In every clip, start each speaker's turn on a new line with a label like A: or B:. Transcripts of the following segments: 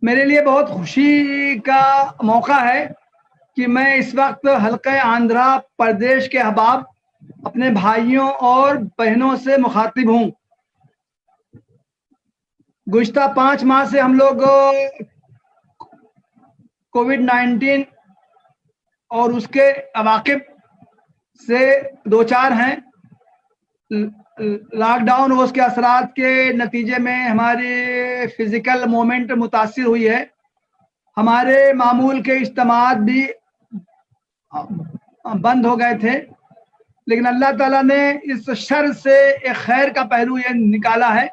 A: میرے لیے بہت خوشی کا موقع ہے کہ میں اس وقت حلقہ آندھرا پردیش کے احباب اپنے بھائیوں اور بہنوں سے مخاطب ہوں۔ گزشتہ 5 ماہ سے ہم لوگ کووڈ-19 اور اس کے عواقب سے دوچار ہیں۔ لاک ڈاؤن اور اس کے اثرات کے نتیجے میں ہماری فزیکل موومنٹ متاثر ہوئی ہے، ہمارے معمول کے اجتماعات بھی بند ہو گئے تھے، لیکن اللہ تعالیٰ نے اس شر سے ایک خیر کا پہلو یہ نکالا ہے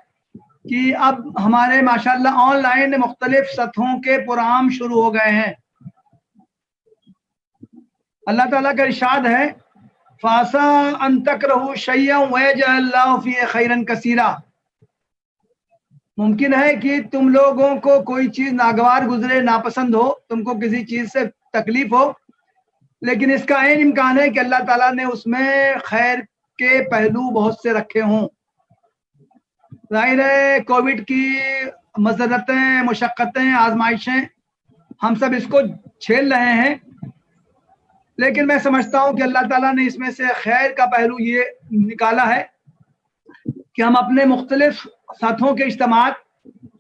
A: کہ اب ہمارے ماشاءاللہ آن لائن مختلف سطحوں کے پروگرام شروع ہو گئے ہیں۔ اللہ تعالیٰ کا ارشاد ہے فَعَسَىٰ أَن تَكْرَهُوا شَيْئًا وَيَجْعَلِ اللَّهُ فِيهِ خَيْرًا كَثِيرًا۔ ممکن ہے کہ تم لوگوں کو کوئی چیز ناگوار گزرے، ناپسند ہو، تم کو کسی چیز سے تکلیف ہو، لیکن اس کا عین امکان ہے کہ اللہ تعالیٰ نے اس میں خیر کے پہلو بہت سے رکھے ہوں۔ ظاہر ہے کووڈ کی مذرتیں، مشقتیں، آزمائشیں ہم سب اس کو جھیل رہے ہیں، لیکن میں سمجھتا ہوں کہ اللہ تعالیٰ نے اس میں سے خیر کا پہلو یہ نکالا ہے کہ ہم اپنے مختلف سطحوں کے اجتماعات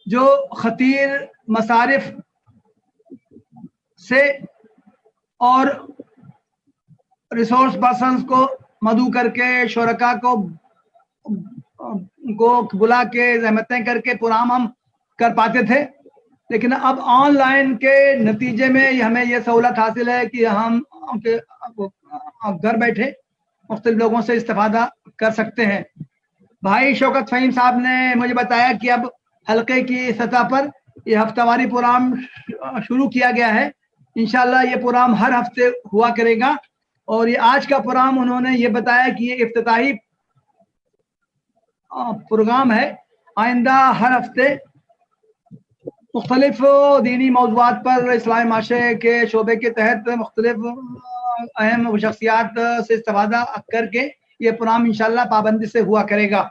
A: جو خطیر مصارف سے اور ریسورس پرسنز کو مدعو کر کے، شرکاء کو بلا کے، زحمتیں کر کے پروگرام ہم کر پاتے تھے، لیکن اب آن لائن کے نتیجے میں ہمیں یہ سہولت حاصل ہے کہ ہم گھر بیٹھے مختلف لوگوں سے استفادہ کر سکتے ہیں۔ بھائی شوکت فہیم صاحب نے مجھے بتایا کہ اب حلقے کی سطح پر یہ ہفتہ واری پروگرام شروع کیا گیا ہے۔ انشاءاللہ یہ پروگرام ہر ہفتے ہوا کرے گا، اور یہ آج کا پروگرام انہوں نے یہ بتایا کہ یہ افتتاحی پروگرام ہے۔ آئندہ ہر ہفتے مختلف دینی موضوعات پر اسلامی معاشرے کے شعبے کے تحت مختلف اہم شخصیات سے استفادہ کر کے یہ پروگرام انشاءاللہ پابندی سے ہوا کرے گا۔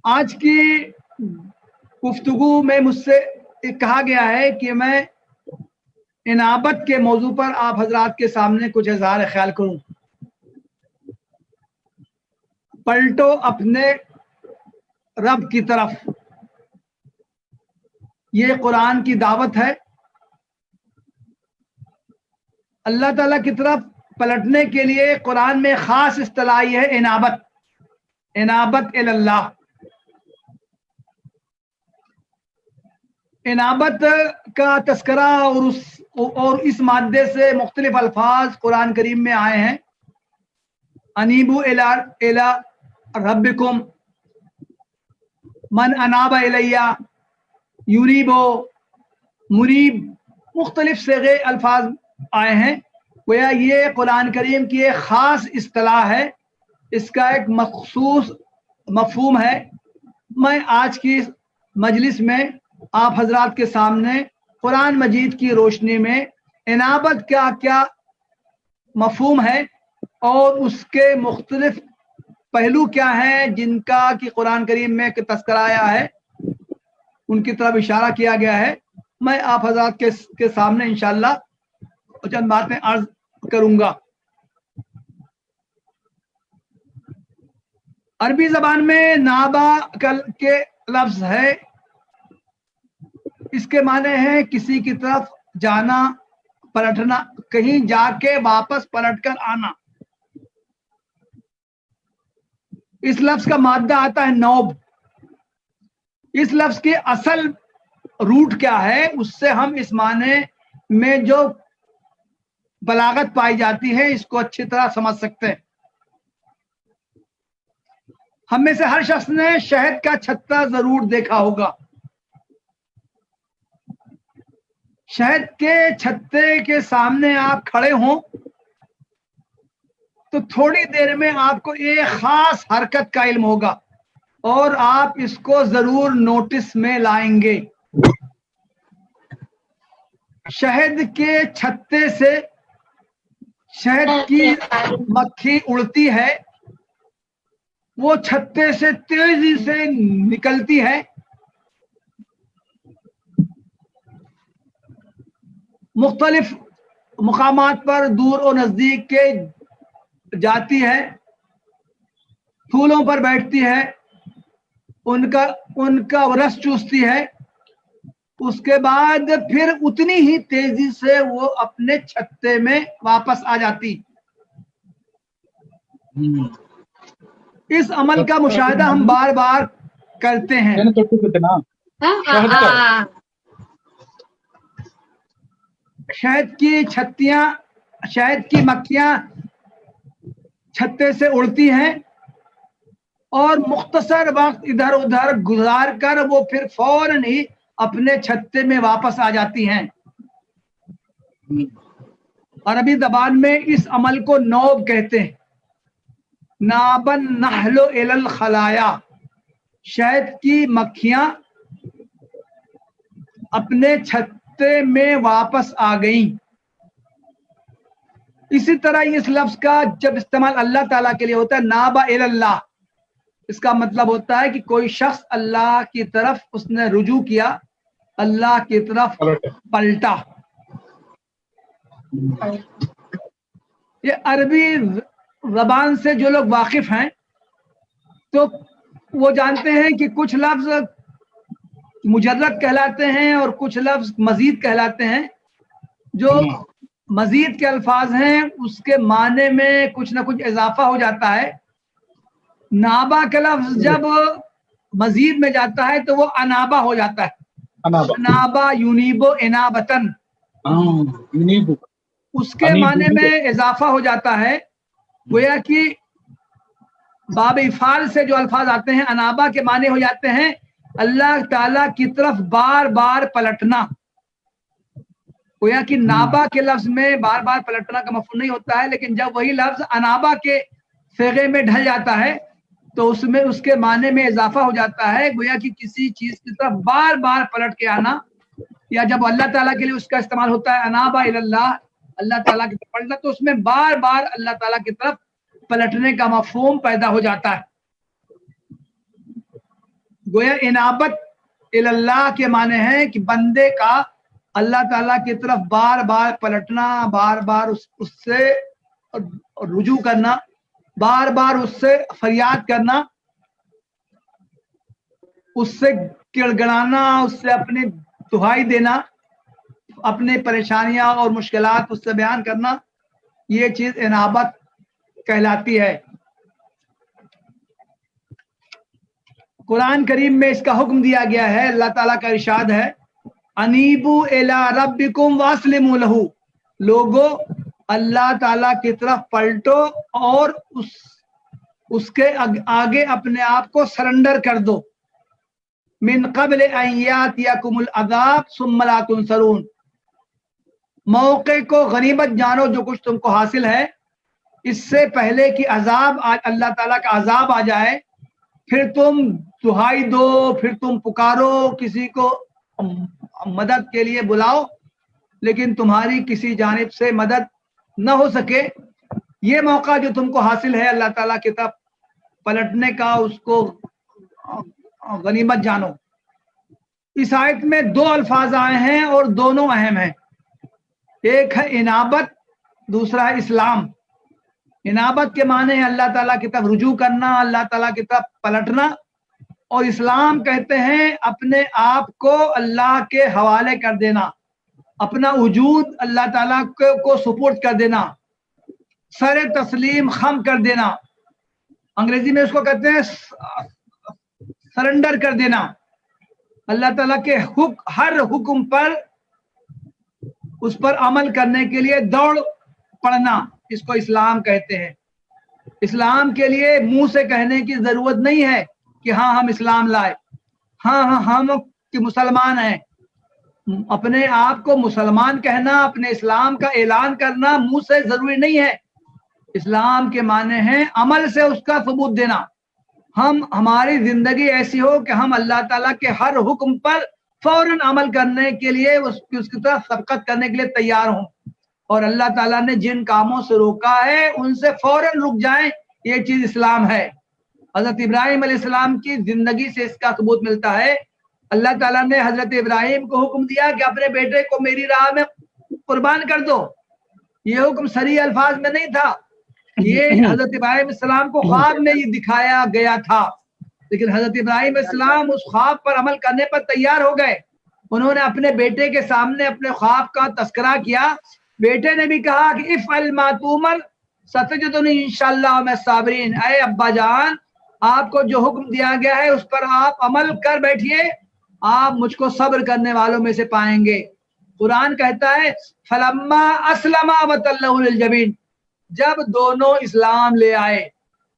A: آج کی گفتگو میں مجھ سے کہا گیا ہے کہ میں انابت کے موضوع پر آپ حضرات کے سامنے کچھ اظہار خیال کروں۔ پلٹو اپنے رب کی طرف، یہ قرآن کی دعوت ہے۔ اللہ تعالیٰ کی طرف پلٹنے کے لیے قرآن میں خاص اصطلاح ہے انابت، انابت اللہ۔ انابت کا تذکرہ اور اس مادے سے مختلف الفاظ قرآن کریم میں آئے ہیں۔ انیبو الی ربکم، من اناب الیہ، یریبو، مریب، مختلف صیغے الفاظ آئے ہیں۔ گویا یہ قرآن کریم کی ایک خاص اصطلاح ہے، اس کا ایک مخصوص مفہوم ہے۔ میں آج کی مجلس میں آپ حضرات کے سامنے قرآن مجید کی روشنی میں انابت کا کیا مفہوم ہے اور اس کے مختلف پہلو کیا ہیں جن کا کہ قرآن کریم میں تذکرہ آیا ہے، ان کی طرف اشارہ کیا گیا ہے، میں آپ حضرات کے سامنے انشاءاللہ چند باتیں عرض کروں گا۔ عربی زبان میں نابا کے لفظ ہے، اس کے معنی ہے کسی کی طرف جانا، پلٹنا، کہیں جا کے واپس پلٹ کر آنا۔ اس لفظ کا مادہ آتا ہے نوب۔ اس لفظ کی اصل روٹ کیا ہے، اس سے ہم اس معنی میں جو بلاغت پائی جاتی ہے اس کو اچھی طرح سمجھ سکتے ہیں۔ ہم میں سے ہر شخص نے شہد کا چھتا ضرور دیکھا ہوگا۔ شہد کے چھتے کے سامنے آپ کھڑے ہوں تو تھوڑی دیر میں آپ کو ایک خاص حرکت کا علم ہوگا اور آپ اس کو ضرور نوٹس میں لائیں گے۔ شہد کے چھتے سے شہد کی مکھی اڑتی ہے وہ چھتے سے تیزی سے نکلتی ہے، مختلف مقامات پر دور و نزدیک کے جاتی ہے، پھولوں پر بیٹھتی ہے، ان کا رس چوستی ہے، اس کے بعد پھر اتنی ہی تیزی سے وہ اپنے چھتے میں واپس آ جاتی۔ اس عمل کا مشاہدہ ہم بار بار کرتے ہیں۔ شہد کی چھتیاں، شہد کی مکھیاں چھتے سے اڑتی ہیں اور مختصر وقت ادھر ادھر گزار کر وہ پھر فوراً ہی اپنے چھتے میں واپس آ جاتی ہیں۔ عربی زبان میں اس عمل کو نوب کہتے ہیں، نابن نحل الی الخلایا، شہد کی مکھیاں اپنے چھتے میں واپس آ گئیں۔ اسی طرح اس لفظ کا جب استعمال اللہ تعالیٰ کے لیے ہوتا ہے نابا الی اللہ، اس کا مطلب ہوتا ہے کہ کوئی شخص اللہ کی طرف اس نے رجوع کیا، اللہ کی طرف پلٹا۔ یہ عربی زبان سے جو لوگ واقف ہیں تو وہ جانتے ہیں کہ کچھ لفظ مجرد کہلاتے ہیں اور کچھ لفظ مزید کہلاتے ہیں۔ جو مزید کے الفاظ ہیں اس کے معنی میں کچھ نہ کچھ اضافہ ہو جاتا ہے۔ نابا کا لفظ جب مزید میں جاتا ہے تو وہ انابا ہو جاتا ہے، انابا یونیبو انابتن، اس کے معنی میں اضافہ ہو جاتا ہے۔ گویا کہ باب افعال سے جو الفاظ آتے ہیں انابا کے معنی ہو جاتے ہیں اللہ تعالیٰ کی طرف بار بار پلٹنا۔ گویا کہ نابا کے لفظ میں بار بار پلٹنا کا مفہوم نہیں ہوتا ہے، لیکن جب وہی لفظ انابا کے صیغے میں ڈھل جاتا ہے تو اس میں اس کے معنی میں اضافہ ہو جاتا ہے۔ گویا کہ کسی چیز کی طرف بار بار پلٹ کے آنا، یا جب اللہ تعالیٰ کے لیے اس کا استعمال ہوتا ہے انابا الی اللہ، اللہ تعالیٰ کی طرف پلٹنا، تو اس میں بار بار اللہ تعالیٰ کی طرف پلٹنے کا مفہوم پیدا ہو جاتا ہے۔ گویا انابت الی اللہ کے معنی ہے کہ بندے کا اللہ تعالیٰ کی طرف بار بار پلٹنا، بار بار اس سے رجوع کرنا، بار بار اس سے فریاد کرنا، اس سے گڑ گڑانا، اس سے اپنی دہائی دینا، اپنے پریشانیاں اور مشکلات اس سے بیان کرنا، یہ چیز انابت کہلاتی ہے۔ قرآن کریم میں اس کا حکم دیا گیا ہے، اللہ تعالیٰ کا ارشاد ہے انیبو الی ربکم واسلموا لہ، لوگو اللہ تعالیٰ کی طرف پلٹو اور اس کے آگے اپنے آپ کو سرنڈر کر دو۔ من قبل ان یاتیکم العذاب ثم لا تنصرون، موقع کو غنیمت جانو جو کچھ تم کو حاصل ہے، اس سے پہلے کہ اللہ تعالیٰ کا عذاب آ جائے، پھر تم دہائی دو، پھر تم پکارو، کسی کو مدد کے لیے بلاؤ، لیکن تمہاری کسی جانب سے مدد نہ ہو سکے۔ یہ موقع جو تم کو حاصل ہے اللہ تعالیٰ کی طرف پلٹنے کا، اس کو غنیمت جانو۔ اس آیت میں دو الفاظ آئے ہیں اور دونوں اہم ہیں، ایک ہے انابت، دوسرا ہے اسلام۔ انابت کے معنی ہے اللہ تعالیٰ کی طرف رجوع کرنا، اللہ تعالیٰ کی طرف پلٹنا، اور اسلام کہتے ہیں اپنے آپ کو اللہ کے حوالے کر دینا، اپنا وجود اللہ تعالیٰ کو سپورٹ کر دینا، سر تسلیم خم کر دینا، انگریزی میں اس کو کہتے ہیں سرنڈر کر دینا، اللہ تعالیٰ کے ہر حکم پر اس پر عمل کرنے کے لیے دوڑ پڑنا، اس کو اسلام کہتے ہیں۔ اسلام کے لیے منہ سے کہنے کی ضرورت نہیں ہے کہ ہاں ہم اسلام لائے، ہاں ہم مسلمان ہیں۔ اپنے آپ کو مسلمان کہنا، اپنے اسلام کا اعلان کرنا منہ سے ضروری نہیں ہے۔ اسلام کے معنی ہیں عمل سے اس کا ثبوت دینا، ہماری زندگی ایسی ہو کہ ہم اللہ تعالیٰ کے ہر حکم پر فوراً عمل کرنے کے لیے اس کی طرف سبقت کرنے کے لیے تیار ہوں، اور اللہ تعالیٰ نے جن کاموں سے روکا ہے ان سے فوراً رک جائیں، یہ چیز اسلام ہے۔ حضرت ابراہیم علیہ السلام کی زندگی سے اس کا ثبوت ملتا ہے. اللہ تعالیٰ نے حضرت ابراہیم کو حکم دیا کہ اپنے بیٹے کو میری راہ میں قربان کر دو. یہ حکم صریح الفاظ میں نہیں تھا، یہ حضرت ابراہیم علیہ السلام کو خواب میں یہ دکھایا گیا تھا. لیکن حضرت ابراہیم علیہ السلام اس خواب پر عمل کرنے پر تیار ہو گئے. انہوں نے اپنے بیٹے کے سامنے اپنے خواب کا تذکرہ کیا. بیٹے نے بھی کہا کہ افعل ما تؤمر ستجدنی انشاءاللہ من الصابرین. اے ابا جان، آپ کو جو حکم دیا گیا ہے اس پر آپ عمل کر بیٹھیے، آپ مجھ کو صبر کرنے والوں میں سے پائیں گے. قرآن کہتا ہے فلما اسلما وتلہ للجبین، جب دونوں اسلام لے آئے.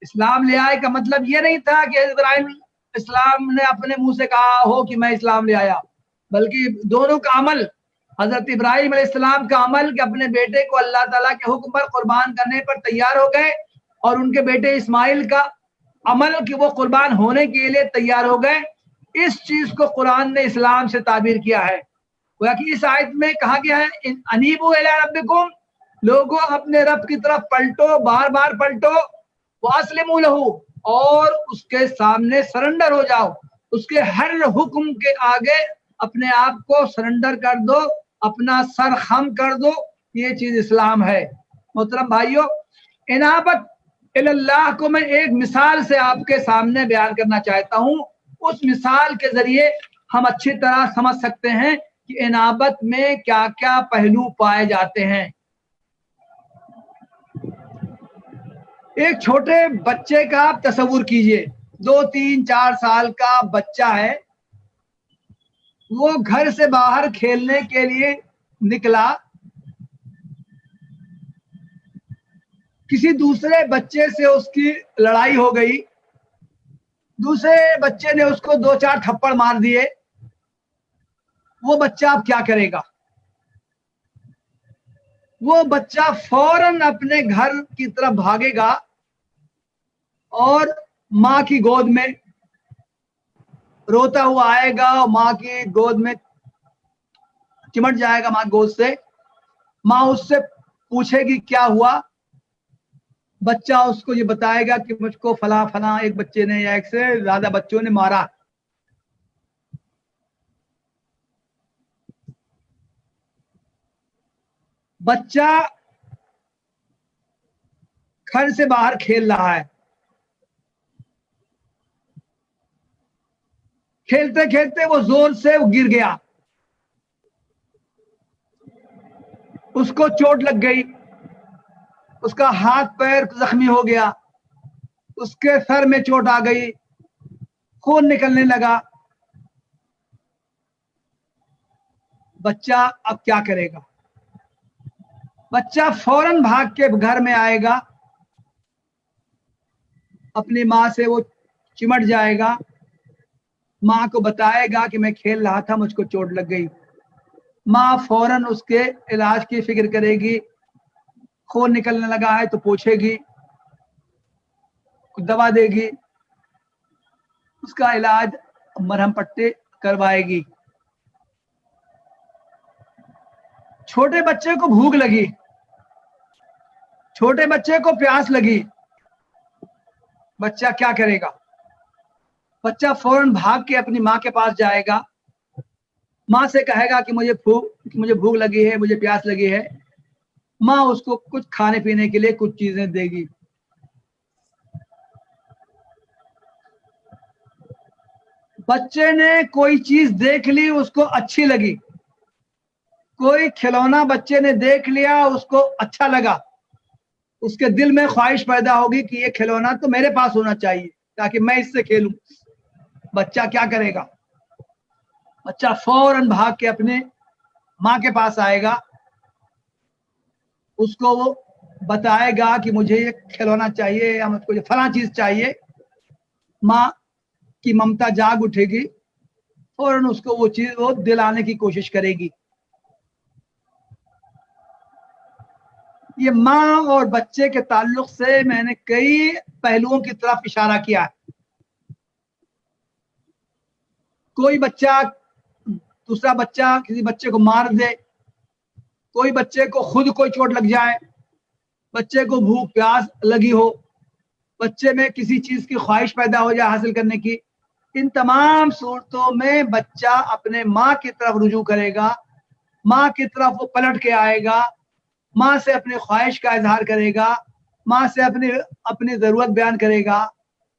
A: اسلام لے آئے کا مطلب یہ نہیں تھا کہ حضرت ابراہیم اسلام نے اپنے منہ سے کہا ہو کہ میں اسلام لے آیا، بلکہ دونوں کا عمل، حضرت ابراہیم علیہ السلام کا عمل کہ اپنے بیٹے کو اللہ تعالیٰ کے حکم پر قربان کرنے پر تیار ہو گئے، اور ان کے بیٹے اسماعیل کا عمل کہ وہ قربان ہونے کے لیے تیار ہو گئے. اس چیز کو قرآن نے اسلام سے تعبیر کیا ہے. کہ اس آیت میں کہا گیا ہے انیبوا الی ربکم، لوگوں اپنے رب کی طرف پلٹو، بار بار پلٹو، واسلموا لہ، اور اس کے سامنے سرنڈر ہو جاؤ، اس کے ہر حکم کے آگے اپنے آپ کو سرنڈر کر دو، اپنا سر خم کر دو. یہ چیز اسلام ہے. محترم بھائیو، انابت اللہ کو میں ایک مثال سے آپ کے سامنے بیان کرنا چاہتا ہوں. اس مثال کے ذریعے ہم اچھی طرح سمجھ سکتے ہیں کہ انابت میں کیا کیا پہلو پائے جاتے ہیں. ایک چھوٹے بچے کا آپ تصور کیجئے، 2-3-4 سال کا بچہ ہے. وہ گھر سے باہر کھیلنے کے لیے نکلا، کسی دوسرے بچے سے اس کی لڑائی ہو گئی، دوسرے بچے نے اس کو 2-4 تھپڑ مار دیے. وہ بچہ اب کیا کرے گا؟ وہ بچہ فوراً اپنے گھر کی طرف بھاگے گا اور ماں کی گود میں روتا ہوا آئے گا، اور ماں کی گود میں چمٹ جائے گا ماں کی گود سے. ماں اس سے پوچھے گی کیا ہوا؟ بچہ اس کو یہ بتائے گا کہ مجھ کو فلاں فلاں ایک بچے نے یا ایک سے زیادہ بچوں نے مارا. بچہ گھر سے باہر کھیل رہا ہے، کھیلتے کھیلتے وہ زور سے گر گیا، اس کو چوٹ لگ گئی، اس کا ہاتھ پیر زخمی ہو گیا، اس کے سر میں چوٹ آ گئی، خون نکلنے لگا. بچہ اب کیا کرے گا؟ بچہ فوراً بھاگ کے گھر میں آئے گا، اپنی ماں سے وہ چمٹ جائے گا، ماں کو بتائے گا کہ میں کھیل رہا تھا، مجھ کو چوٹ لگ گئی. ماں فوراً اس کے علاج کی فکر کرے گی. خون نکلنے لگا ہے تو پوچھے گی، دوا دے گی، اس کا علاج مرہم پٹے کروائے گی. چھوٹے بچے کو بھوک لگی، چھوٹے بچے کو پیاس لگی، بچہ کیا کرے گا؟ بچہ فوراً بھاگ کے اپنی ماں کے پاس جائے گا، ماں سے کہے گا کہ مجھے بھوک لگی ہے، مجھے پیاس لگی ہے. ماں اس کو کچھ کھانے پینے کے لیے کچھ چیزیں دے گی. بچے نے کوئی چیز دیکھ لی، اس کو اچھی لگی، کوئی کھلونا بچے نے دیکھ لیا، اس کو اچھا لگا، اس کے دل میں خواہش پیدا ہوگی کہ یہ کھلونا تو میرے پاس ہونا چاہیے تاکہ میں اس سے کھیلوں. بچہ کیا کرے گا؟ بچہ فوراً بھاگ کے اپنے ماں کے پاس آئے گا، اس کو وہ بتائے گا کہ مجھے یہ کھلونا چاہیے یا مجھ کو یہ فلاں چیز چاہیے. ماں کی ممتا جاگ اٹھے گی، فوراً اس کو وہ چیز وہ دلانے کی کوشش کرے گی. یہ ماں اور بچے کے تعلق سے میں نے کئی پہلوؤں کی طرف اشارہ کیا ہے. کوئی بچہ دوسرا بچہ کسی بچے کو مار دے، کوئی بچے کو خود کوئی چوٹ لگ جائے، بچے کو بھوک پیاس لگی ہو، بچے میں کسی چیز کی خواہش پیدا ہو جائے حاصل کرنے کی، ان تمام صورتوں میں بچہ اپنے ماں کی طرف رجوع کرے گا، ماں کی طرف وہ پلٹ کے آئے گا، ماں سے اپنی خواہش کا اظہار کرے گا، ماں سے اپنی ضرورت بیان کرے گا،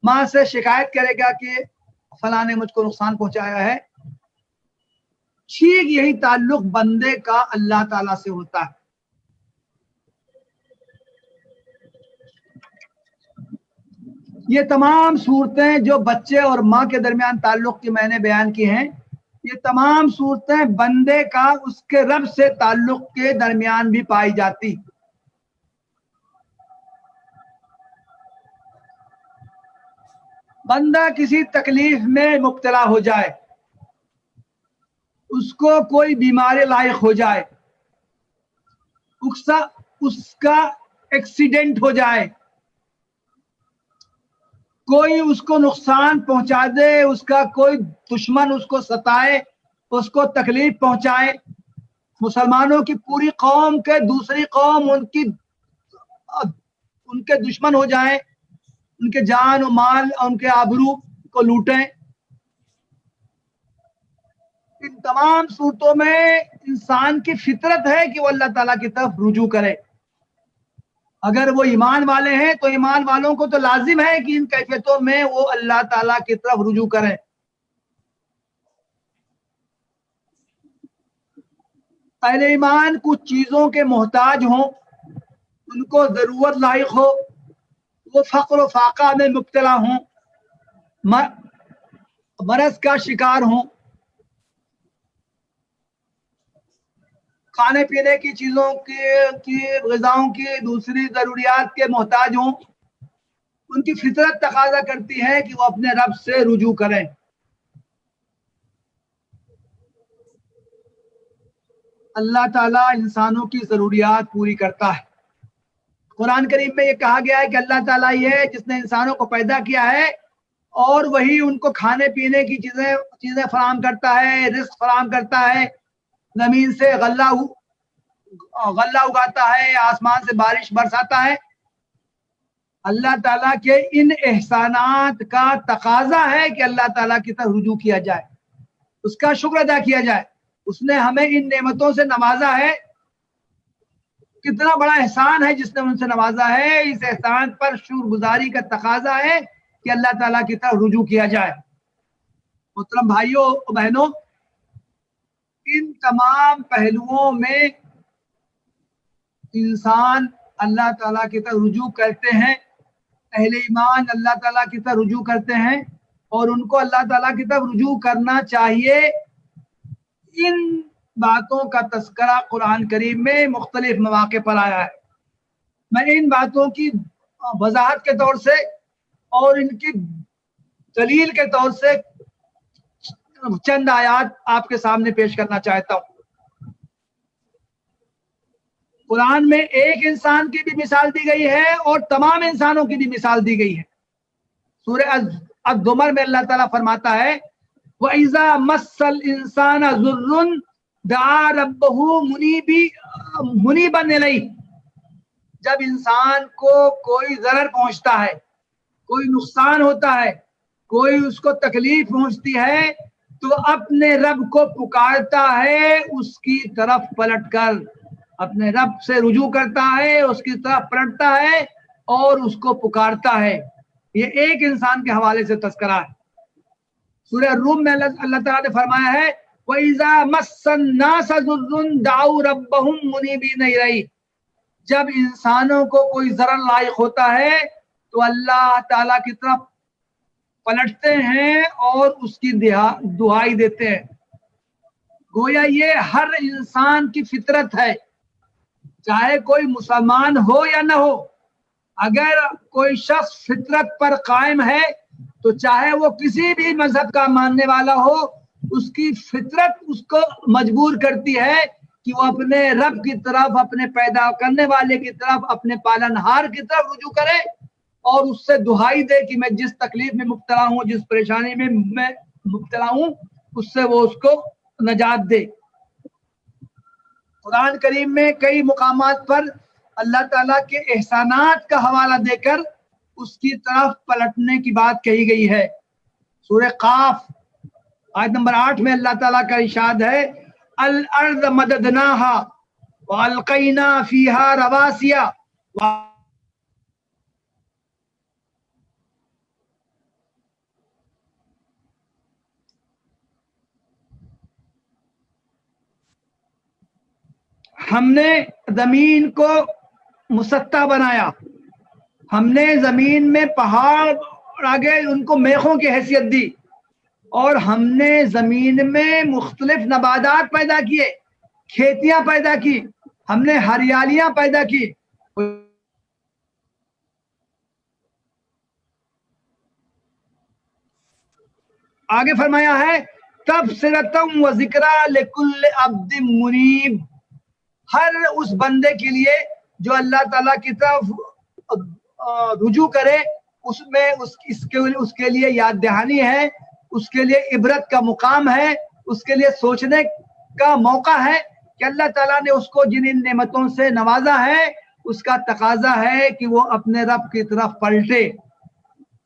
A: ماں سے شکایت کرے گا کہ فلاں نے مجھ کو نقصان پہنچایا ہے۔ ٹھیک یہی تعلق بندے کا اللہ تعالیٰ سے ہوتا ہے۔ یہ تمام صورتیں جو بچے اور ماں کے درمیان تعلق کی میں نے بیان کی ہیں، یہ تمام صورتیں بندے کا اس کے رب سے تعلق کے درمیان بھی پائی جاتی۔ بندہ کسی تکلیف میں مبتلا ہو جائے، اس کو کوئی بیماری لاحق ہو جائے، اس کا ایکسیڈنٹ ہو جائے، کوئی اس کو نقصان پہنچا دے، اس کا کوئی دشمن اس کو ستائے، اس کو تکلیف پہنچائے، مسلمانوں کی پوری قوم کے دوسری قوم ان کے دشمن ہو جائیں، ان کے جان و مال اور ان کے آبرو کو لوٹیں، ان تمام صورتوں میں انسان کی فطرت ہے کہ وہ اللہ تعالیٰ کی طرف رجوع کرے۔ اگر وہ ایمان والے ہیں تو ایمان والوں کو تو لازم ہے کہ ان کیفیتوں میں وہ اللہ تعالیٰ کی طرف رجوع کریں۔ اہل ایمان کچھ چیزوں کے محتاج ہوں، ان کو ضرورت لاحق ہو، وہ فقر و فاقہ میں مبتلا ہوں، مرض کا شکار ہوں، کھانے پینے کی چیزوں کی غذاؤں کی دوسری ضروریات کے محتاج ہوں، ان کی فطرت تقاضا کرتی ہے کہ وہ اپنے رب سے رجوع کریں۔ اللہ تعالیٰ انسانوں کی ضروریات پوری کرتا ہے۔ قرآن کریم میں یہ کہا گیا ہے کہ اللہ تعالیٰ یہ ہے جس نے انسانوں کو پیدا کیا ہے اور وہی ان کو کھانے پینے کی چیزیں فراہم کرتا ہے، رزق فراہم کرتا ہے، زمین سے غلہ اگاتا ہے، آسمان سے بارش برساتا ہے۔ اللہ تعالیٰ کے ان احسانات کا تقاضا ہے کہ اللہ تعالیٰ کی طرف رجوع کیا جائے، اس کا شکر ادا کیا جائے۔ اس نے ہمیں ان نعمتوں سے نوازا ہے، کتنا بڑا احسان ہے جس نے ان سے نوازا ہے۔ اس احسان پر شکر گزاری کا تقاضا ہے کہ اللہ تعالیٰ کی طرف رجوع کیا جائے۔ محترم بھائیوں اور بہنوں، ان تمام پہلوؤں میں انسان اللہ تعالیٰ کی طرف رجوع کرتے ہیں، اہل ایمان اللہ تعالیٰ کی طرف رجوع کرتے ہیں اور ان کو اللہ تعالیٰ کی طرف رجوع کرنا چاہیے۔ ان باتوں کا تذکرہ قرآن کریم میں مختلف مواقع پر آیا ہے۔ میں ان باتوں کی وضاحت کے طور سے اور ان کی دلیل کے طور سے چند آیات آپ کے سامنے پیش کرنا چاہتا ہوں۔ قرآن میں ایک انسان کی بھی مثال دی گئی ہے اور تمام انسانوں کی بھی مثال دی گئی ہے۔ سورہ الزمر میں اللہ تعالیٰ فرماتا ہے وَإِذَا مَسَّ الْإِنسَانَ ضُرٌّ دَعَا رَبَّهُ مُنِيبًا إِلَيْهِ، جب انسان کو کوئی ضرر پہنچتا ہے، کوئی نقصان ہوتا ہے، کوئی اس کو تکلیف پہنچتی ہے تو اپنے رب کو پکارتا ہے، اس کی طرف پلٹ کر اپنے رب سے رجوع کرتا ہے، اس کی طرف پلٹتا ہے اور اس کو پکارتا ہے۔ یہ ایک انسان کے حوالے سے تذکرہ ہے۔ سورہ روم میں اللہ تعالیٰ نے فرمایا ہے وَإِذَا مَسَّ النَّاسَ ضُرٌّ دَعَوْا رَبَّهُمْ مُنِيبِينَ إِلَيْهِ، جب انسانوں کو کوئی ضرر لاحق ہوتا ہے تو اللہ تعالیٰ کی طرف پلٹتے ہیں اور اس کی دعائی دیتے ہیں۔ گویا یہ ہر انسان کی فطرت ہے، چاہے کوئی مسلمان ہو یا نہ ہو۔ اگر کوئی شخص فطرت پر قائم ہے تو چاہے وہ کسی بھی مذہب کا ماننے والا ہو، اس کی فطرت اس کو مجبور کرتی ہے کہ وہ اپنے رب کی طرف، اپنے پیدا کرنے والے کی طرف، اپنے پالنہار کی طرف رجوع کرے اور اس سے دعائی دے کہ میں جس تکلیف میں مبتلا ہوں، جس پریشانی میں میں مبتلا ہوں، اس سے وہ اس کو نجات دے۔ قرآن کریم میں کئی مقامات پر اللہ تعالیٰ کے احسانات کا حوالہ دے کر اس کی طرف پلٹنے کی بات کہی گئی ہے۔ سورہ قاف آیت نمبر 8 میں اللہ تعالیٰ کا ارشاد ہے الارض مددناہا والقینا فیہا رواسیا، ہم نے زمین کو مسطح بنایا، ہم نے زمین میں پہاڑ آگے ان کو میخوں کی حیثیت دی، اور ہم نے زمین میں مختلف نباتات پیدا کیے، کھیتیاں پیدا کی، ہم نے ہریالیاں پیدا کی۔ آگے فرمایا ہے تبصرۃ و ذکریٰ لکل عبد منیب، ہر اس بندے کے لیے جو اللہ تعالیٰ کی طرف رجوع کرے، اس کے لیے یاد دہانی ہے، اس کے لیے عبرت کا مقام ہے، اس کے لیے سوچنے کا موقع ہے کہ اللہ تعالیٰ نے اس کو جن ان نعمتوں سے نوازا ہے، اس کا تقاضا ہے کہ وہ اپنے رب کی طرف پلٹے۔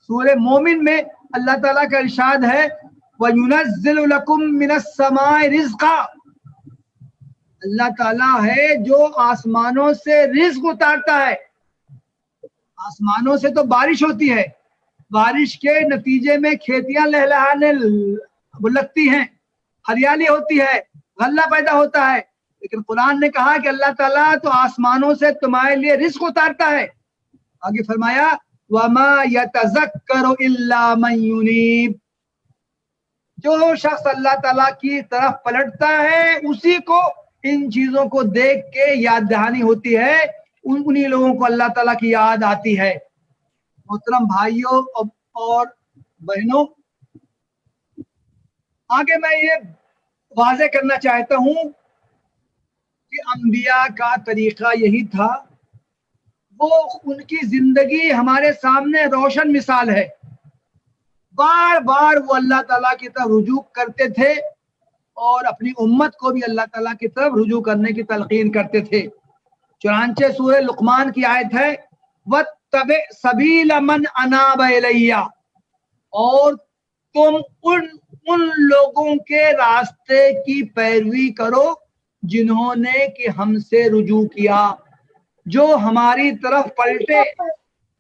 A: سورہ مومن میں اللہ تعالیٰ کا ارشاد ہے وَيُنَزِّلُ لَكُم مِّنَ السَّمَاءِ رِزْقًا، اللہ تعالیٰ ہے جو آسمانوں سے رزق اتارتا ہے۔ آسمانوں سے تو بارش ہوتی ہے، بارش کے نتیجے میں کھیتیاں لہلہانے لگتی ہیں، ہریالی ہوتی ہے، غلہ پیدا ہوتا ہے، لیکن قرآن نے کہا کہ اللہ تعالیٰ تو آسمانوں سے تمہارے لیے رزق اتارتا ہے۔ آگے فرمایا وَمَا يَتَذَكَّرُ إِلَّا مَن يُنِيبُ، جو شخص اللہ تعالیٰ کی طرف پلٹتا ہے اسی کو ان چیزوں کو دیکھ کے یاد دہانی ہوتی ہے، انہی لوگوں کو اللہ تعالیٰ کی یاد آتی ہے۔ محترم بھائیوں اور بہنوں، آگے میں یہ واضح کرنا چاہتا ہوں کہ انبیاء کا طریقہ یہی تھا، وہ ان کی زندگی ہمارے سامنے روشن مثال ہے، بار بار وہ اللہ تعالیٰ کی طرف رجوع کرتے تھے اور اپنی امت کو بھی اللہ تعالیٰ کی طرف رجوع کرنے کی تلقین کرتے تھے۔ چنانچہ سورہ لقمان کی آیت ہے وَاتَّبِعْ سَبِيلَ مَنْ أَنَابَ إِلَيَّ، اور تم ان لوگوں کے راستے کی پیروی کرو جنہوں نے کہ ہم سے رجوع کیا، جو ہماری طرف پلٹے۔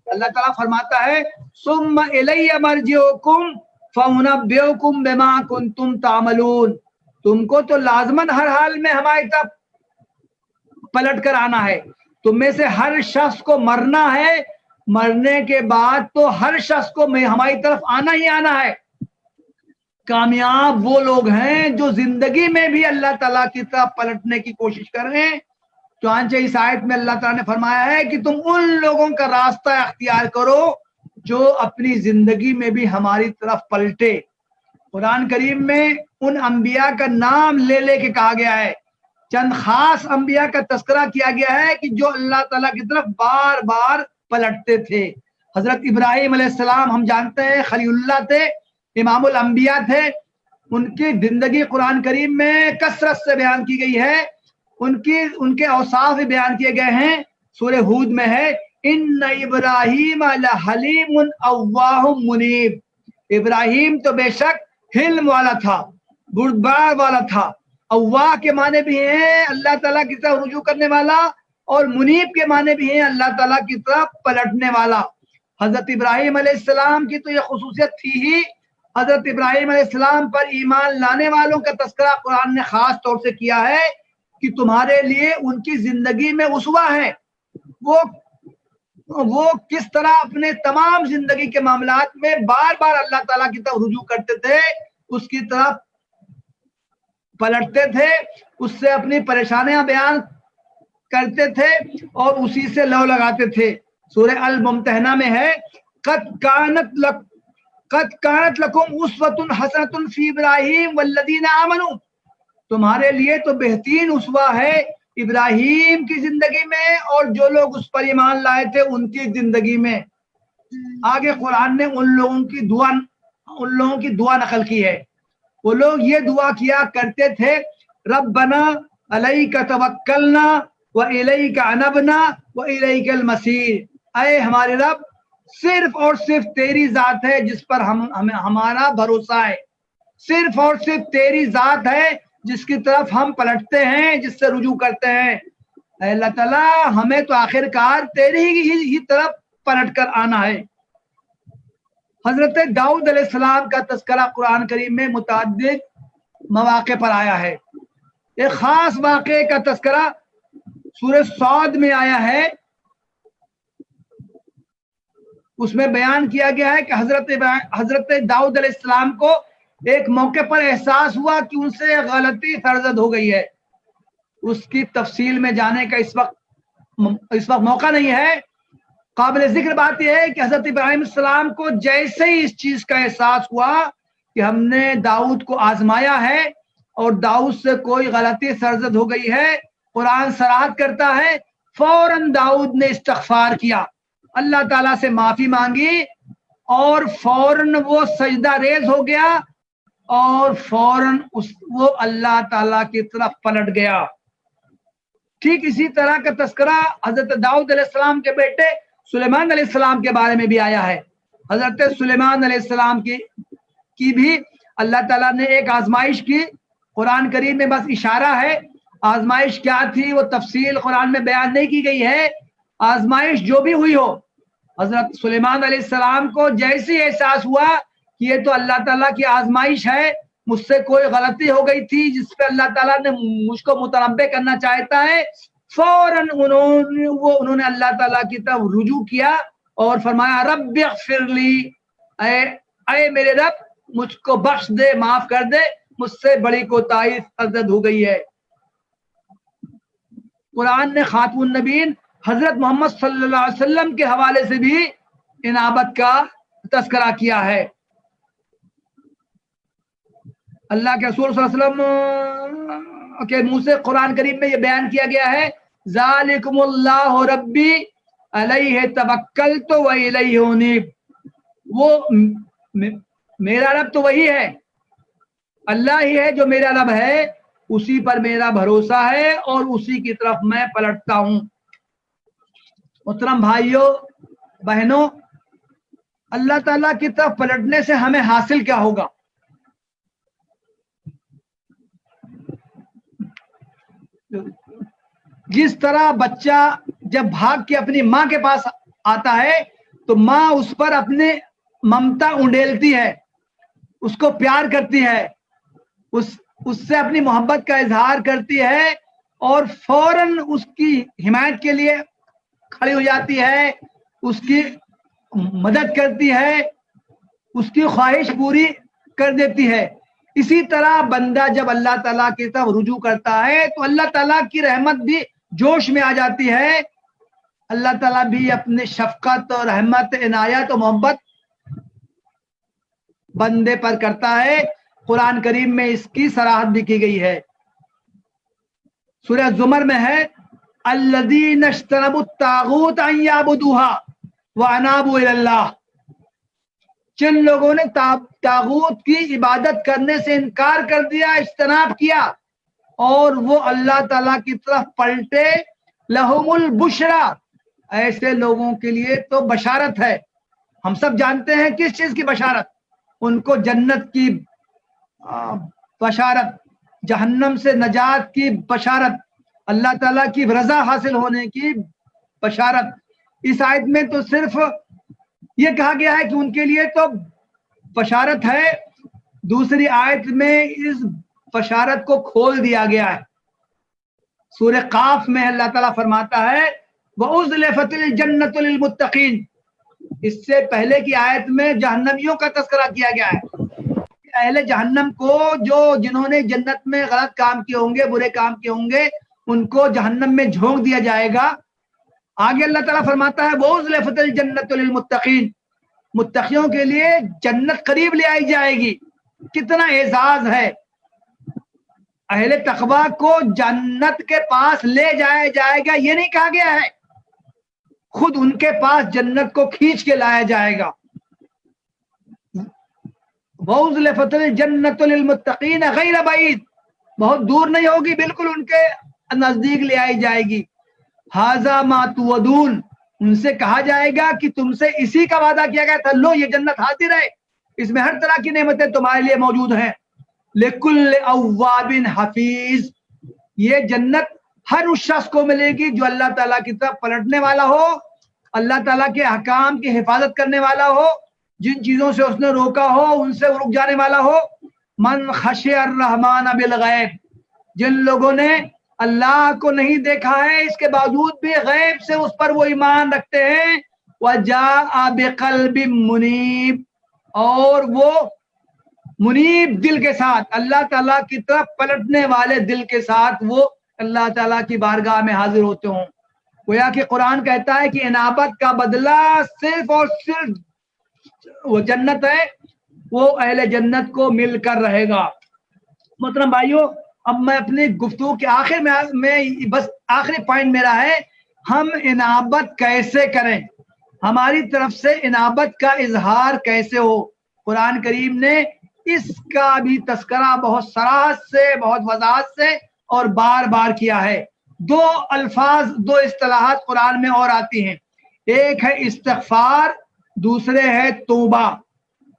A: اللہ تعالیٰ فرماتا ہے ثُمَّ إِلَيَّ مَرْجِعُكُمْ فَأُنَبِّئُكُمْ بِمَا كُنتُمْ تَعْمَلُونَ، تم کو تو لازماً ہر حال میں ہماری طرف پلٹ کر آنا ہے، تم میں سے ہر شخص کو مرنا ہے، مرنے کے بعد تو ہر شخص کو ہماری طرف آنا ہی آنا ہے۔ کامیاب وہ لوگ ہیں جو زندگی میں بھی اللہ تعالیٰ کی طرف پلٹنے کی کوشش کر رہے ہیں۔ چنانچہ اس آیت میں اللہ تعالیٰ نے فرمایا ہے کہ تم ان لوگوں کا راستہ اختیار کرو جو اپنی زندگی میں بھی ہماری طرف پلٹے۔ قرآن کریم میں ان انبیاء کا نام لے لے کے کہا گیا ہے، چند خاص انبیاء کا تذکرہ کیا گیا ہے کہ جو اللہ تعالیٰ کی طرف بار بار پلٹتے تھے۔ حضرت ابراہیم علیہ السلام ہم جانتے ہیں خلیل اللہ تھے، امام الانبیاء تھے، ان کی زندگی قرآن کریم میں کثرت سے بیان کی گئی ہے، ان کے اوصاف بھی بیان کیے گئے ہیں۔ سورہ ہود میں ہے ان ابراہیم لحلیم اواہ منیب، ابراہیم تو بے شک حلم والا تھا، بردبار والا تھا۔ اواہ کے معنی بھی ہیں اللہ تعالیٰ کی طرف رجوع کرنے والا، اور منیب کے معنی بھی ہیں اللہ تعالیٰ کی طرف پلٹنے والا۔ حضرت ابراہیم علیہ السلام کی تو یہ خصوصیت تھی ہی، حضرت ابراہیم علیہ السلام پر ایمان لانے والوں کا تذکرہ قرآن نے خاص طور سے کیا ہے کہ تمہارے لیے ان کی زندگی میں اسوہ ہے، وہ کس طرح اپنے تمام زندگی کے معاملات میں بار بار اللہ تعالیٰ کی طرف رجوع کرتے تھے، اس کی طرف پلٹتے تھے، اس سے اپنی پریشانیاں بیان کرتے تھے اور اسی سے لو لگاتے تھے۔ سورہ الممتحنہ میں ہے قد کانت لکم اسوۃ حسنۃ فی ابراہیم والذین آمنوا، تمہارے لیے تو بہترین اسوہ ہے ابراہیم کی زندگی میں اور جو لوگ اس پر ایمان لائے تھے ان کی زندگی میں۔ آگے قرآن نے ان لوگوں کی دعا نقل کی ہے، وہ لوگ یہ دعا کیا کرتے تھے ربنا علیک توکلنا و الیک انبنا و الیک المصیر، اے ہمارے رب صرف اور صرف تیری ذات ہے جس پر ہمارا بھروسہ ہے، صرف اور صرف تیری ذات ہے جس کی طرف ہم پلٹتے ہیں، جس سے رجوع کرتے ہیں۔ اے اللہ تعالیٰ ہمیں تو آخر کار تیری ہی طرف پلٹ کر آنا ہے۔ حضرت داؤد علیہ السلام کا تذکرہ قرآن کریم میں متعدد مواقع پر آیا ہے۔ ایک خاص واقعے کا تذکرہ سورہ صاد میں آیا ہے، اس میں بیان کیا گیا ہے کہ حضرت داؤد علیہ السلام کو ایک موقع پر احساس ہوا کہ ان سے غلطی سرزد ہو گئی ہے۔ اس کی تفصیل میں جانے کا اس وقت موقع نہیں ہے۔ قابل ذکر بات یہ ہے کہ حضرت ابراہیم السلام کو جیسے ہی اس چیز کا احساس ہوا کہ ہم نے داؤد کو آزمایا ہے اور داؤد سے کوئی غلطی سرزد ہو گئی ہے، قرآن صراحت کرتا ہے فوراً داؤد نے استغفار کیا، اللہ تعالیٰ سے معافی مانگی اور فوراً وہ سجدہ ریز ہو گیا اور فوراً وہ اللہ تعالیٰ کی طرف پلٹ گیا۔ ٹھیک اسی طرح کا تذکرہ حضرت داؤد علیہ السلام کے بیٹے سلیمان علیہ السلام کے بارے میں بھی آیا ہے۔ حضرت سلیمان علیہ السلام کی بھی اللہ تعالیٰ نے ایک آزمائش کی، قرآن کریم میں بس اشارہ ہے، آزمائش کیا تھی وہ تفصیل قرآن میں بیان نہیں کی گئی ہے۔ آزمائش جو بھی ہوئی ہو، حضرت سلیمان علیہ السلام کو جیسے احساس ہوا کہ یہ تو اللہ تعالیٰ کی آزمائش ہے، مجھ سے کوئی غلطی ہو گئی تھی جس پہ اللہ تعالیٰ نے مجھ کو متنبع کرنا چاہتا ہے، فوراً انہوں نے اللہ تعالیٰ کی طرف رجوع کیا اور فرمایا رب اغفر لی، اے میرے رب مجھ کو بخش دے، معاف کر دے، مجھ سے بڑی کوتاہی سرزد ہو گئی ہے۔ قرآن نے خاتم النبیین حضرت محمد صلی اللہ علیہ وسلم کے حوالے سے بھی انابت کا تذکرہ کیا ہے۔ اللہ کے رسول صلی اللہ علیہ وسلم کے منہ سے قرآن کریم میں یہ بیان کیا گیا ہے ذالکم اللہ ربی علیہ توکلت و الیہ انیب، وہ میرا رب تو وہی ہے، اللہ ہی ہے جو میرا رب ہے، اسی پر میرا بھروسہ ہے اور اسی کی طرف میں پلٹتا ہوں۔ محترم بھائیوں بہنوں، اللہ تعالیٰ کی طرف پلٹنے سے ہمیں حاصل کیا ہوگا؟ جس طرح بچہ جب بھاگ کے اپنی ماں کے پاس آتا ہے تو ماں اس پر اپنے ممتا انڈیلتی ہے، اس کو پیار کرتی ہے، اس سے اپنی محبت کا اظہار کرتی ہے اور فوراً اس کی حمایت کے لیے کھڑی ہو جاتی ہے، اس کی مدد کرتی ہے، اس کی خواہش پوری کر دیتی ہے۔ اسی طرح بندہ جب اللہ تعالیٰ کی طرف رجوع کرتا ہے تو اللہ تعالیٰ کی رحمت بھی جوش میں آ جاتی ہے، اللہ تعالیٰ بھی اپنے شفقت اور رحمت عنایت و محبت بندے پر کرتا ہے۔ قرآن کریم میں اس کی صراحت بھی کی گئی ہے، سورہ زمر میں ہے الذین اجتنبوا الطاغوت ان یعبدوها وانابوا الی اللہ، جن لوگوں نے طاغوت کی عبادت کرنے سے انکار کر دیا، اجتناب کیا اور وہ اللہ تعالیٰ کی طرف پلٹے، لہم البشرا، ایسے لوگوں کے لیے تو بشارت ہے۔ ہم سب جانتے ہیں کس چیز کی بشارت، ان کو جنت کی بشارت، جہنم سے نجات کی بشارت، اللہ تعالیٰ کی رضا حاصل ہونے کی بشارت۔ اس آیت میں تو صرف یہ کہا گیا ہے کہ ان کے لیے تو بشارت ہے، دوسری آیت میں اس بشارت کو کھول دیا گیا ہے۔ سورہ قاف میں اللہ تعالیٰ فرماتا ہے وَأُزْلِفَتِ الْجَنَّةُ لِلْمُتَّقِينَ، اس سے پہلے کی آیت میں جہنمیوں کا تذکرہ کیا گیا ہے، اہل جہنم کو جنہوں نے جنت میں غلط کام کیے ہوں گے، برے کام کیے ہوں گے، ان کو جہنم میں جھونک دیا جائے گا۔ آگے اللہ تعالیٰ فرماتا ہے وَأُزْلِفَتِ الْجَنَّةُ لِلْمُتَّقِينَ، متقیوں کے لیے جنت قریب لے آئی جائے گی۔ کتنا اعزاز ہے، اہل تقوی کو جنت کے پاس لے جایا جائے گا، یہ نہیں کہا گیا ہے، خود ان کے پاس جنت کو کھینچ کے لایا جائے گا۔ وَأُزْلِفَتِ الْجَنَّةُ لِلْمُتَّقِينَ غَيْرَ بَعِيدٍ، بہت دور نہیں ہوگی، بالکل ان کے نزدیک لے آئی جائے گی۔ هَذَا مَا تُوعَدُونَ، ان سے کہا جائے گا کہ تم سے اسی کا وعدہ کیا گیا تھا، لو یہ جنت حاضر ہے، اس میں ہر طرح کی نعمتیں تمہارے لیے موجود ہیں. لکل اواب حفیظ، یہ جنت ہر اس شخص کو ملے گی جو اللہ تعالیٰ کی طرف پلٹنے والا ہو، اللہ تعالیٰ کے احکام کی حفاظت کرنے والا ہو، جن چیزوں سے اس نے روکا ہو ان سے رک جانے والا ہو. من خشی الرحمن بالغیب، جن لوگوں نے اللہ کو نہیں دیکھا ہے اس کے باوجود بھی غیب سے اس پر وہ ایمان رکھتے ہیں. وجاء بقلب منیب، اور وہ منیب دل کے ساتھ، اللہ تعالیٰ کی طرف پلٹنے والے دل کے ساتھ وہ اللہ تعالیٰ کی بارگاہ میں حاضر ہوتے ہوں. گویا کہ قرآن کہتا ہے کہ انابت کا بدلہ صرف اور صرف وہ جنت ہے، وہ اہل جنت کو مل کر رہے گا. محترم بھائیو، اب میں اپنی گفتگو کے آخر میں بس آخری پوائنٹ میرا ہے، ہم انابت کیسے کریں، ہماری طرف سے انابت کا اظہار کیسے ہو. قرآن کریم نے اس کا بھی تذکرہ بہت صراحت سے، بہت وضاحت سے اور بار بار کیا ہے. دو الفاظ، دو اصطلاحات قرآن میں اور آتی ہیں، ایک ہے استغفار، دوسرے ہے توبہ.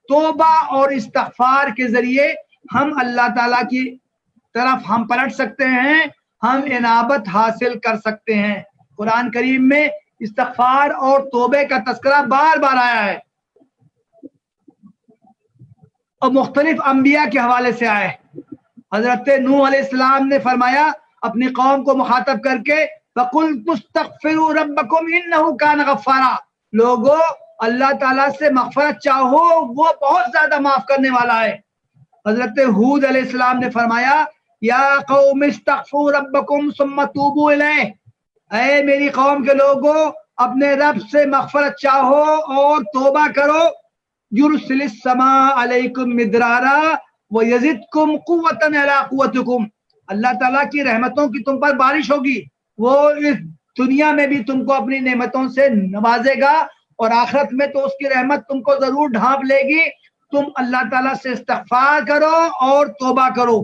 A: توبہ اور استغفار کے ذریعے ہم اللہ تعالیٰ کی طرف ہم پلٹ سکتے ہیں، ہم انابت حاصل کر سکتے ہیں. قرآن کریم میں استغفار اور توبے کا تذکرہ بار بار آیا ہے اور مختلف انبیاء کے حوالے سے آئے. حضرت نوح علیہ السلام نے فرمایا اپنی قوم کو مخاطب کر کے، فَقُلْتُ اسْتَغْفِرُوا رَبَّكُمْ إِنَّهُ كَانَ غَفَّارًا، لوگو اللہ تعالیٰ سے مغفرت چاہو، وہ بہت زیادہ معاف کرنے والا ہے. حضرت ہود علیہ السلام نے فرمایا یا قوم استغفروا ربکم ثم توبوا الیہ، اے میری قوم کے لوگوں اپنے رب سے مغفرت چاہو اور توبہ کرو. یرسل السماء علیکم مدرارا ویزدکم قوتا علی قوتکم، اللہ تعالیٰ کی رحمتوں کی تم پر بارش ہوگی، وہ اس دنیا میں بھی تم کو اپنی نعمتوں سے نوازے گا اور آخرت میں تو اس کی رحمت تم کو ضرور ڈھانپ لے گی. تم اللہ تعالیٰ سے استغفار کرو اور توبہ کرو.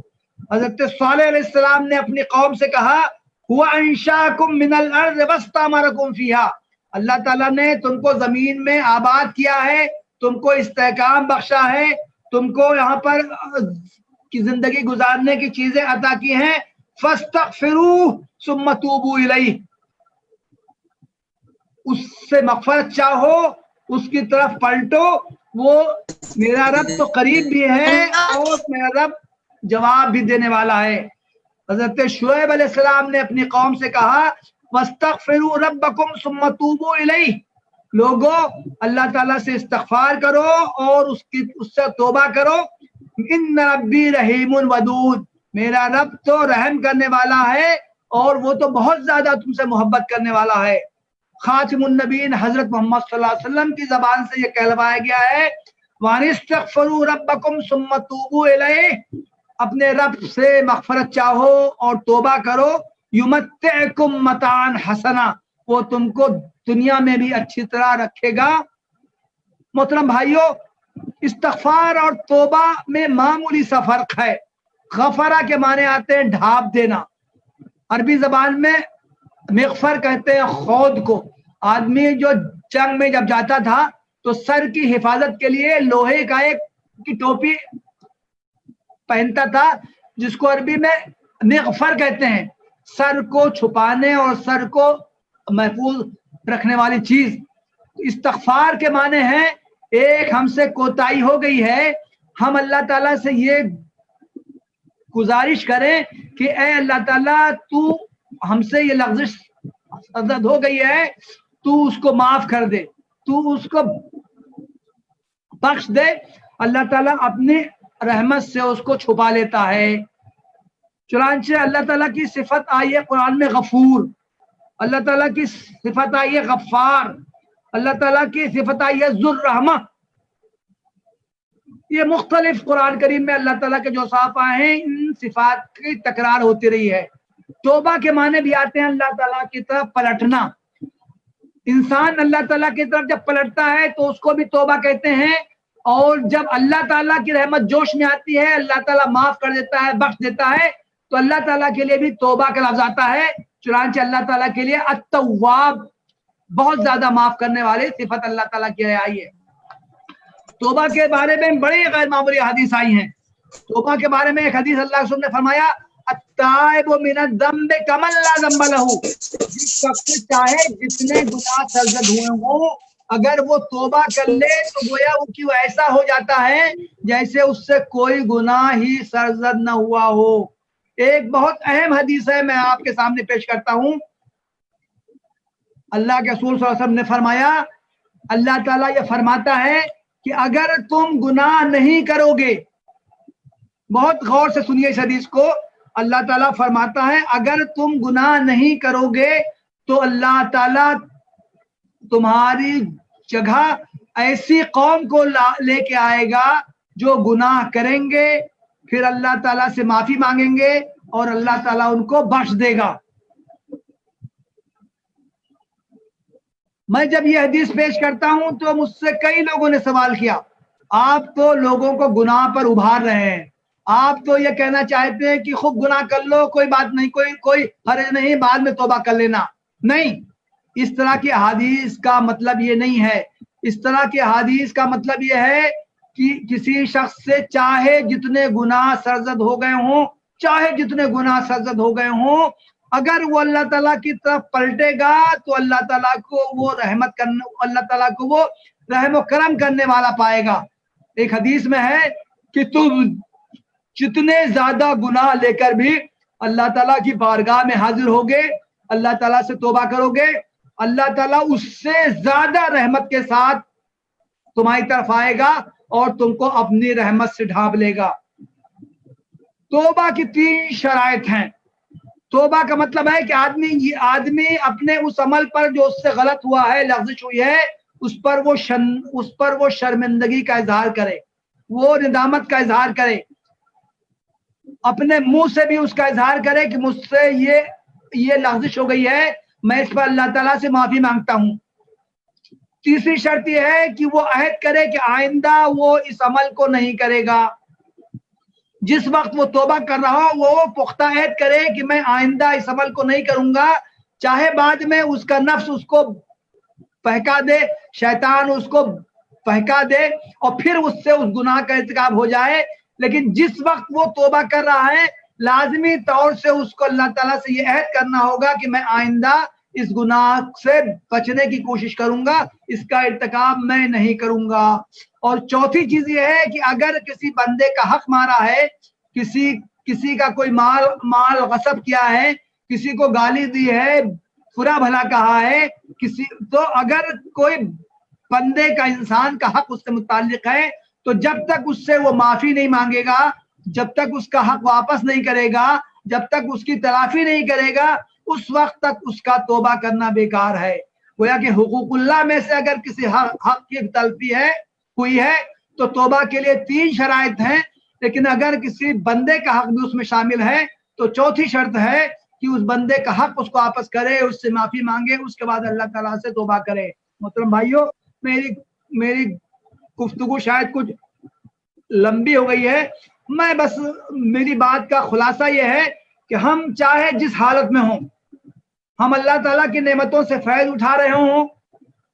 A: حضرت صالح علیہ السلام نے اپنی قوم سے کہا هو انشاکم من الارض واستعمرکم فیہا، اللہ تعالیٰ نے تم کو زمین میں آباد کیا ہے، تم کو استحکام بخشا ہے، تم کو یہاں پر کی زندگی گزارنے کی چیزیں عطا کی ہیں. فاستغفروہ ثم توبوا الیہ، اس سے مغفرت چاہو، اس کی طرف پلٹو، وہ میرا رب تو قریب بھی ہے اور میرا رب جواب بھی دینے والا ہے. حضرت شعیب علیہ السلام نے اپنی قوم سے کہا واستغفروا ربکم ثم توبوا الیہ، لوگو اللہ تعالیٰ سے استغفار کرو اور اس سے توبہ کرو. ان ربی رحیم ودود، میرا رب تو رحم کرنے والا ہے اور وہ تو بہت زیادہ تم سے محبت کرنے والا ہے. خاتم النبیین حضرت محمد صلی اللہ علیہ وسلم کی زبان سے یہ کہلوایا گیا ہے وَانِسْتَغْفِرُوا رَبَّكُمْ ثُمَّ تُوبُوا إِلَيْهِ، اپنے رب سے مغفرت چاہو اور توبہ کرو. يُمَتِّعْكُمْ مَتَاعًا حَسَنًا، وہ تم کو دنیا میں بھی اچھی طرح رکھے گا. محترم بھائیو، استغفار اور توبہ میں معمولی سا فرق ہے. غفرہ کے معنی آتے ہیں ڈھانپ دینا، عربی زبان میں مغفر کہتے ہیں خود کو. آدمی جو جنگ میں جب جاتا تھا تو سر کی حفاظت کے لیے لوہے کا ایک کی ٹوپی پہنتا تھا جس کو عربی میں مغفر کہتے ہیں، سر کو چھپانے اور سر کو محفوظ رکھنے والی چیز. استغفار کے معنی ہے ایک ہم سے کوتاہی ہو گئی ہے، ہم اللہ تعالیٰ سے یہ گزارش کریں کہ اے اللہ تعالیٰ تو ہم سے یہ لغزش عزت ہو گئی ہے، تو اس کو معاف کر دے، تو اس کو بخش دے. اللہ تعالیٰ اپنی رحمت سے اس کو چھپا لیتا ہے. چنانچہ اللہ تعالیٰ کی صفت آئی ہے قرآن میں غفور، اللہ تعالیٰ کی صفت آئی ہے غفار، اللہ تعالیٰ کی صفت آئی ہے ذو الرحمہ. یہ مختلف قرآن کریم میں اللہ تعالیٰ کے جو صاف آئے ہیں ان صفات کی تکرار ہوتی رہی ہے. توبہ کے معنی بھی آتے ہیں اللہ تعالیٰ کی طرف پلٹنا. انسان اللہ تعالیٰ کی طرف جب پلٹتا ہے تو اس کو بھی توبہ کہتے ہیں، اور جب اللہ تعالیٰ کی رحمت جوش میں آتی ہے، اللہ تعالیٰ معاف کر دیتا ہے، بخش دیتا ہے، تو اللہ تعالیٰ کے لیے بھی توبہ کا لفظ آتا ہے. چنانچہ اللہ تعالیٰ کے لیے التواب بہت زیادہ معاف کرنے والی صفت اللہ تعالیٰ کی آئی ہے۔ توبہ کے بارے میں بڑی غیر معمولی حدیث آئی ہیں۔ توبہ کے بارے میں ایک حدیث اللہ کے رسول نے فرمایا التائب من الذنب کمن لا ذنب لہ، جس شخص سے چاہے جتنے گناہ سرزد ہوئے ہوں اگر وہ توبہ کر لے تو گویا وہ کیوں ایسا ہو جاتا ہے جیسے اس سے کوئی گناہ ہی سرزد نہ ہوا ہو۔ ایک بہت اہم حدیث ہے، میں آپ کے سامنے پیش کرتا ہوں۔ اللہ کے رسول صلی اللہ علیہ وسلم نے فرمایا، اللہ تعالیٰ یہ فرماتا ہے کہ اگر تم گناہ نہیں کرو گے، بہت غور سے سنیے اس حدیث کو، اللہ تعالیٰ فرماتا ہے اگر تم گناہ نہیں کرو گے تو اللہ تعالیٰ تمہاری جگہ ایسی قوم کو لے کے آئے گا جو گناہ کریں گے، پھر اللہ تعالیٰ سے معافی مانگیں گے اور اللہ تعالیٰ ان کو بخش دے گا۔ میں جب یہ حدیث پیش کرتا ہوں تو مجھ سے کئی لوگوں نے سوال کیا، آپ تو لوگوں کو گناہ پر ابھار رہے ہیں، آپ تو یہ کہنا چاہتے ہیں کہ خوب گناہ کر لو، کوئی بات نہیں، کوئی حرج نہیں، بعد میں توبہ کر لینا۔ نہیں، اس طرح کی احادیث کا مطلب یہ نہیں ہے۔ اس طرح کی احادیث کا مطلب یہ ہے کہ کسی شخص سے چاہے جتنے گناہ سرزد ہو گئے ہوں، چاہے جتنے گناہ سرزد ہو گئے ہوں، اگر وہ اللہ تعالیٰ کی طرف پلٹے گا تو اللہ تعالیٰ کو وہ اللہ تعالیٰ کو وہ رحم و کرم کرنے والا پائے گا۔ ایک حدیث میں ہے کہ تم جتنے زیادہ گناہ لے کر بھی اللہ تعالیٰ کی بارگاہ میں حاضر ہوگے، اللہ تعالیٰ سے توبہ کرو گے، اللہ تعالیٰ اس سے زیادہ رحمت کے ساتھ تمہاری طرف آئے گا اور تم کو اپنی رحمت سے ڈھانپ لے گا۔ توبہ کی 3 شرائط ہیں۔ توبہ کا مطلب ہے کہ آدمی اپنے اس عمل پر جو اس سے غلط ہوا ہے، لغزش ہوئی ہے، اس پر وہ شرمندگی کا اظہار کرے، وہ ندامت کا اظہار کرے، اپنے منہ سے بھی اس کا اظہار کرے کہ مجھ سے یہ لغزش ہو گئی ہے، میں اس پر اللہ تعالیٰ سے معافی مانگتا ہوں۔ تیسری شرط یہ ہے کہ وہ عہد کرے کہ آئندہ وہ اس عمل کو نہیں کرے گا۔ جس وقت وہ توبہ کر رہا ہو وہ پختہ عہد کرے کہ میں آئندہ اس عمل کو نہیں کروں گا، چاہے بعد میں اس کا نفس اس کو بہکا دے، شیطان اس کو بہکا دے اور پھر اس سے اس گناہ کا ارتکاب ہو جائے، لیکن جس وقت وہ توبہ کر رہا ہے لازمی طور سے اس کو اللہ تعالیٰ سے یہ عہد کرنا ہوگا کہ میں آئندہ اس گناہ سے بچنے کی کوشش کروں گا، اس کا ارتکاب میں نہیں کروں گا۔ اور چوتھی چیز یہ ہے کہ اگر کسی بندے کا حق مارا ہے، کسی کا کوئی مال غصب کیا ہے، کسی کو گالی دی ہے، برا بھلا کہا ہے، تو اگر کوئی بندے کا انسان کا حق اس سے متعلق ہے تو جب تک اس سے وہ معافی نہیں مانگے گا، جب تک اس کا حق واپس نہیں کرے گا، جب تک اس کی تلافی نہیں کرے گا، اس وقت تک اس کا توبہ کرنا بیکار ہے۔ گویا کہ حقوق اللہ میں سے اگر کسی حق کی تلفی ہوئی ہے تو توبہ کے لیے 3 شرائط ہیں، لیکن اگر کسی بندے کا حق بھی اس میں شامل ہے تو چوتھی شرط ہے کہ اس بندے کا حق اس کو واپس کرے، اس سے معافی مانگے، اس کے بعد اللہ تعالیٰ سے توبہ کرے۔ محترم بھائیوں، میری گفتگو شاید کچھ لمبی ہو گئی ہے، میں بس میری بات کا خلاصہ یہ ہے کہ ہم چاہے جس حالت میں ہوں، ہم اللہ تعالیٰ کی نعمتوں سے فیض اٹھا رہے ہوں،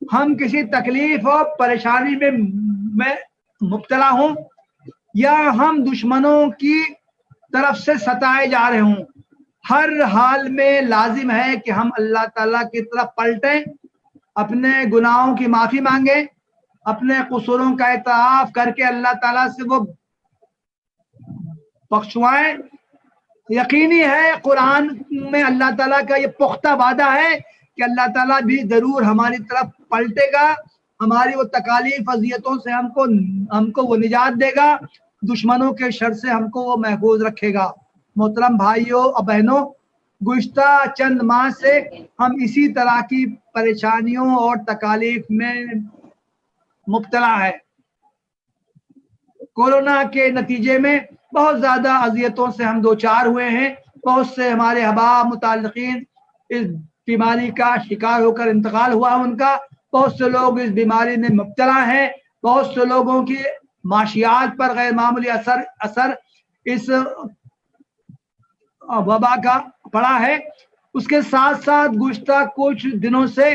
A: ہم کسی تکلیف اور پریشانی میں مبتلا ہوں، یا ہم دشمنوں کی طرف سے ستائے جا رہے ہوں، ہر حال میں لازم ہے کہ ہم اللہ تعالیٰ کی طرف پلٹیں، اپنے گناہوں کی معافی مانگیں، اپنے قصوروں کا اعتراف کر کے اللہ تعالیٰ سے وہ بخشوائیں۔ یقینی ہے قرآن میں اللہ تعالیٰ کا یہ پختہ وعدہ ہے کہ اللہ تعالیٰ بھی ضرور ہماری طرف پلٹے گا، ہماری وہ تکالیف اذیتوں سے ہم کو وہ نجات دے گا، دشمنوں کے شر سے ہم کو وہ محفوظ رکھے گا۔ محترم بھائیوں اور بہنوں، گزشتہ چند ماہ سے ہم اسی طرح کی پریشانیوں اور تکالیف میں مبتلا ہے۔ کورونا کے نتیجے میں بہت زیادہ اذیتوں سے ہم دوچار ہوئے ہیں، بہت سے ہمارے احباب متعلقین اس بیماری کا شکار ہو کر انتقال ہوا ان کا، بہت سے لوگ اس بیماری میں مبتلا ہیں، بہت سے لوگوں کی معاشیات پر غیر معمولی اثر اس وبا کا پڑا ہے۔ اس کے ساتھ ساتھ گزشتہ کچھ دنوں سے